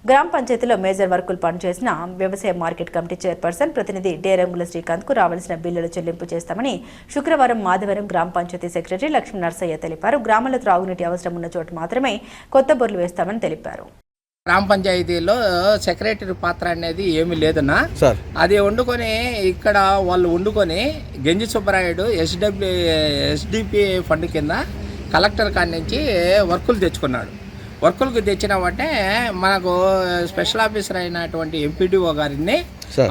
గ్రామ పంచాయతీలో మేజర్ వర్కులు పనిచేసిన వ్యవసాయ మార్కెట్ కమిటీ చైర్పర్సన్ ప్రతినిధి డేరంగుల శ్రీకాంత్కు రావాల్సిన బిల్లులు చెల్లింపు చేస్తామని శుక్రవారం మాధవరం గ్రామ పంచాయతీ సెక్రటరీ లక్ష్మీ నర్సయ్య తెలిపారు. గ్రామంలో త్రాగునీటి అవసరం ఉన్న చోట మాత్రమే కొత్త బోర్లు వేస్తామని తెలిపారు. గ్రామ పంచాయతీలో సెక్రటరీ పాత్ర అనేది ఏమీ లేదన్నా సార్. అది వండుకొని ఇక్కడ వాళ్ళు వండుకొని గంజి సుబ్బరాయుడు ఎస్డిపి ఫండ్ కింద కలెక్టర్ కాడి నుంచి వర్కులు తెచ్చుకున్నాడు. వర్కులకు తెచ్చినామంటే మనకు స్పెషల్ ఆఫీసర్ అయినటువంటి ఎంపీడీఓ గారిని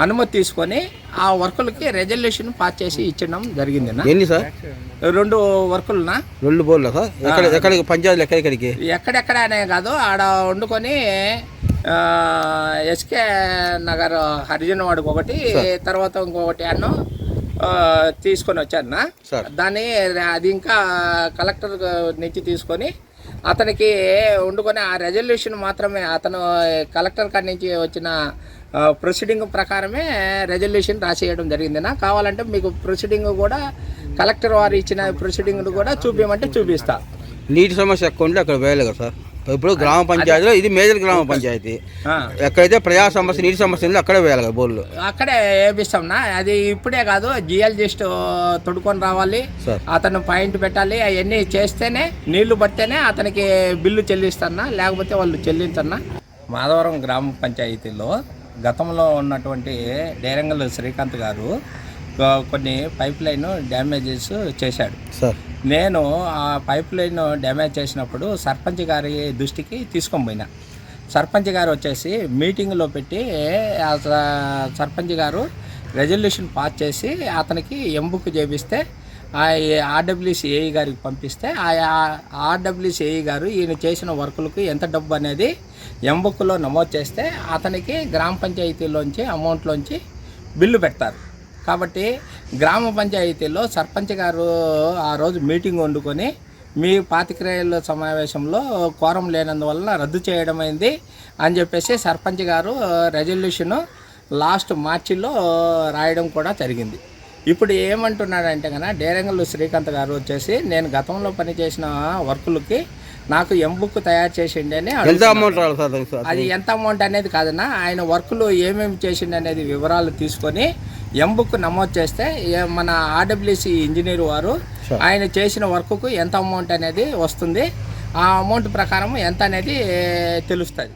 అనుమతి తీసుకొని ఆ వర్కులకి రెజల్యూషన్ పాస్ చేసి ఇచ్చడం జరిగింది. ఎన్ని సార్? 2 వర్కులునా 2 బోర్లు సార్. ఎక్కడికి పంచాయతీలు ఎక్కడికి ఎక్కడెక్కడ అనే కాదు, ఆడ వండుకొని ఎస్కే నగర్ హరిజన్ వాడికి ఒకటి, తర్వాత ఇంకొకటి అన్నో తీసుకొని వచ్చారన్న. దాన్ని అది ఇంకా కలెక్టర్ నుంచి తీసుకొని అతనికి వండుకొని ఆ రెజల్యూషన్ మాత్రమే అతను కలెక్టర్ కాడి నుంచి వచ్చిన ప్రొసీడింగ్ ప్రకారమే రెజల్యూషన్ రాసేయడం జరిగింది. కావాలంటే మీకు ప్రొసీడింగ్ కూడా కలెక్టర్ వారు ఇచ్చిన ప్రొసీడింగ్ కూడా చూపించమంటే చూపిస్తా. నీటి సమస్య ఎక్కువ ఉంటే అక్కడ వేయలేదు కదా సార్. ఇప్పుడు గ్రామ పంచాయతీలో ఇది మేజర్ గ్రామ పంచాయతీ, ఎక్కడైతే ప్రజా సమస్య నీటి సమస్య ఉందో అక్కడే వేయాలి కదా బోర్లు. అక్కడే వేపిస్తాంనా. అది ఇప్పుడే కాదు, జియాలజిస్ట్ తొడుకొని రావాలి, అతను పాయింట్ పెట్టాలి, అవన్నీ చేస్తేనే నీళ్లు పడితేనే అతనికి బిల్లు చెల్లిస్తానా, లేకపోతే వాళ్ళు చెల్లించన్నా. మాధవరం గ్రామ పంచాయతీలో గతంలో ఉన్నటువంటి డేరంగుల శ్రీకాంత్ గారు కొన్ని పైప్ లైన్ డ్యామేజెస్ చేశాడు సార్. నేను ఆ పైప్ లైన్ డ్యామేజ్ చేసినప్పుడు సర్పంచ్ గారి దృష్టికి తీసుకొని పోయినా. సర్పంచ్ గారు వచ్చేసి మీటింగ్లో పెట్టి సర్పంచ్ గారు రెజల్యూషన్ పాస్ చేసి అతనికి ఎంబుక్ చేపిస్తే ఆర్డబ్ల్యూసిఏఈ గారికి పంపిస్తే ఆ ఆర్డబ్ల్యూసిఏఈ గారు ఈయన చేసిన వర్కులకు ఎంత డబ్బు అనేది ఎంబుక్లో నమోదు చేస్తే అతనికి గ్రామ పంచాయతీలోంచి అమౌంట్లోంచి బిల్లు పెడతారు. కాబట్టి గ్రామ పంచాయతీలో సర్పంచ్ గారు ఆ రోజు మీటింగ్ వండుకొని మీ పాతికేయుల సమావేశంలో కోరం లేనందువలన రద్దు చేయడం అయింది అని చెప్పేసి సర్పంచ్ గారు రెజల్యూషను లాస్ట్ మార్చిలో రాయడం కూడా జరిగింది. ఇప్పుడు ఏమంటున్నాడంటే కన్నా డేరంగుల శ్రీకాంత్ గారు వచ్చేసి నేను గతంలో పనిచేసిన వర్కులకి నాకు ఎంబుక్ తయారు చేసిండి అని. అది ఎంత అమౌంట్ అనేది కాదన్నా, ఆయన వర్కులు ఏమేమి చేసిండి అనేది వివరాలు తీసుకొని ఎంబుక్ నమోదు చేస్తే మన ఆర్డబ్ల్యూసి ఇంజనీర్ వారు ఆయన చేసిన వర్క్కు ఎంత అమౌంట్ అనేది వస్తుంది, ఆ అమౌంట్ ప్రకారం ఎంత అనేది తెలుస్తుంది.